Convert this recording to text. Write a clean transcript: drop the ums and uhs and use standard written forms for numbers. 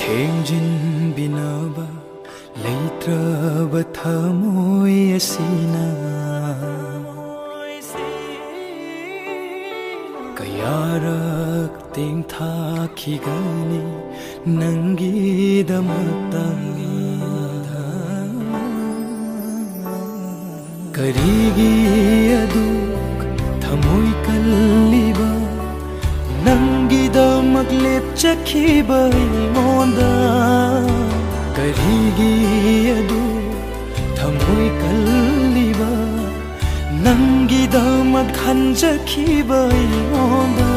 ꯊꯦꯡꯖꯤꯟꯕꯤꯅꯕ ꯂꯩꯇ꯭ꯔꯕ ꯊꯃꯣꯏ ꯑꯁꯤꯅ ꯀꯌꯥꯔꯛ ꯇꯦꯡꯊꯥꯈꯤꯒꯅꯤ ꯅꯪꯒꯤꯗꯃꯛꯇ ꯀꯔꯤꯒꯤ ꯑꯗꯨꯛ ꯊꯃꯣꯏ ꯀꯜꯂꯤꯕ ꯅꯪꯒꯤꯗꯃꯛ ꯂꯦꯞꯆꯈꯤꯕ ꯑꯩꯉꯣꯟꯗ ꯀꯔꯤꯒꯤ ꯑꯗꯨꯛ ꯊꯃꯣꯏ ꯀꯜꯂꯤꯕ ꯅꯪꯒꯤꯗꯃꯛ ꯈꯟꯖꯈꯤꯕ ꯑꯩꯉꯣꯟꯗ